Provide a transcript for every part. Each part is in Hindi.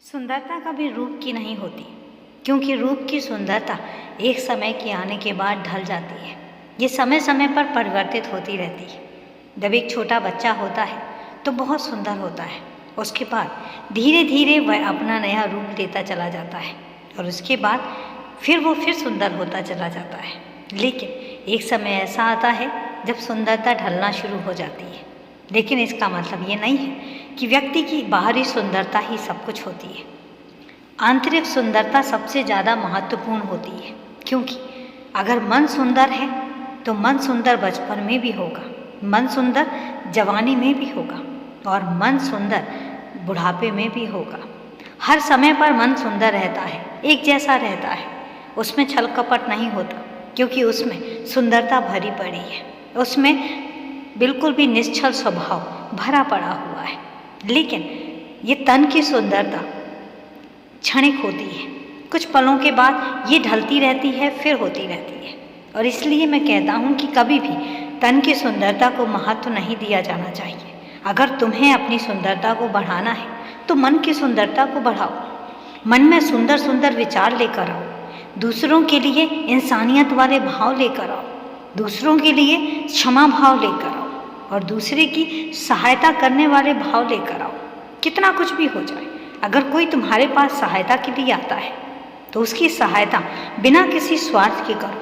सुंदरता कभी रूप की नहीं होती, क्योंकि रूप की सुंदरता एक समय के आने के बाद ढल जाती है। ये समय समय पर परिवर्तित होती रहती है। जब एक छोटा बच्चा होता है तो बहुत सुंदर होता है। उसके बाद धीरे धीरे वह अपना नया रूप लेता चला जाता है और उसके बाद फिर वो सुंदर होता चला जाता है। लेकिन एक समय ऐसा आता है जब सुंदरता ढलना शुरू हो जाती है। लेकिन इसका मतलब ये नहीं है कि व्यक्ति की बाहरी सुंदरता ही सब कुछ होती है। आंतरिक सुंदरता सबसे ज़्यादा महत्वपूर्ण होती है, क्योंकि अगर मन सुंदर है तो मन सुंदर बचपन में भी होगा, मन सुंदर जवानी में भी होगा और मन सुंदर बुढ़ापे में भी होगा। हर समय पर मन सुंदर रहता है, एक जैसा रहता है। उसमें छल कपट नहीं होता, क्योंकि उसमें सुंदरता भरी पड़ी है। उसमें बिल्कुल भी निश्चल स्वभाव भरा पड़ा हुआ है। लेकिन ये तन की सुंदरता क्षणिक होती है। कुछ पलों के बाद ये ढलती रहती है, फिर होती रहती है। और इसलिए मैं कहता हूँ कि कभी भी तन की सुंदरता को महत्व नहीं दिया जाना चाहिए। अगर तुम्हें अपनी सुंदरता को बढ़ाना है तो मन की सुंदरता को बढ़ाओ। मन में सुंदर सुंदर विचार लेकर आओ, दूसरों के लिए इंसानियत वाले भाव लेकर आओ, दूसरों के लिए क्षमा भाव लेकर आओ और दूसरे की सहायता करने वाले भाव लेकर आओ। कितना कुछ भी हो जाए, अगर कोई तुम्हारे पास सहायता के लिए आता है तो उसकी सहायता बिना किसी स्वार्थ के करो,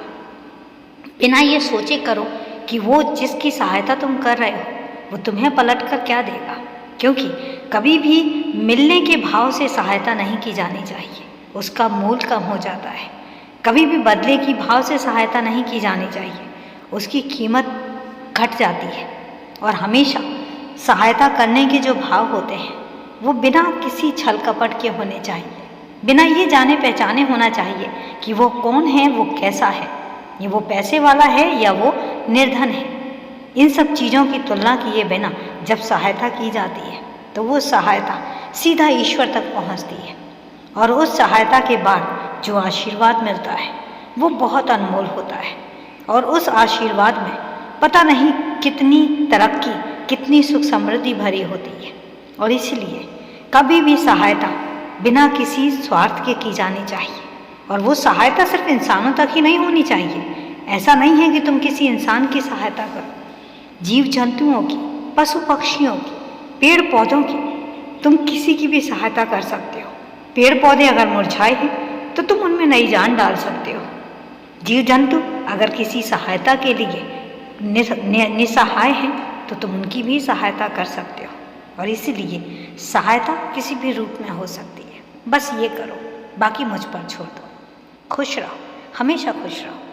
बिना ये सोचे करो कि वो जिसकी सहायता तुम कर रहे हो वो तुम्हें पलट कर क्या देगा। क्योंकि कभी भी मिलने के भाव से सहायता नहीं की जानी चाहिए, उसका मूल कम हो जाता है। कभी भी बदले की भाव से सहायता नहीं की जानी चाहिए, उसकी कीमत घट जाती है। और हमेशा सहायता करने के जो भाव होते हैं वो बिना किसी छल कपट के होने चाहिए, बिना ये जाने पहचाने होना चाहिए कि वो कौन है, वो कैसा है, ये वो पैसे वाला है या वो निर्धन है। इन सब चीज़ों की तुलना किए बिना जब सहायता की जाती है तो वो सहायता सीधा ईश्वर तक पहुंचती है। और उस सहायता के बाद जो आशीर्वाद मिलता है वो बहुत अनमोल होता है। और उस आशीर्वाद में पता नहीं कितनी तरक्की, कितनी सुख समृद्धि भरी होती है। और इसलिए कभी भी सहायता बिना किसी स्वार्थ के की जानी चाहिए। और वो सहायता सिर्फ इंसानों तक ही नहीं होनी चाहिए। ऐसा नहीं है कि तुम किसी इंसान की सहायता करो, जीव जंतुओं की, पशु पक्षियों की, पेड़ पौधों की, तुम किसी की भी सहायता कर सकते हो। पेड़ पौधे अगर मुरझाए हैं तो तुम उनमें नई जान डाल सकते हो। जीव जंतु अगर किसी सहायता के लिए निसहाय हैं तो तुम उनकी भी सहायता कर सकते हो। और इसीलिए सहायता किसी भी रूप में हो सकती है। बस ये करो, बाकी मुझ पर छोड़ दो। खुश रहो, हमेशा खुश रहो।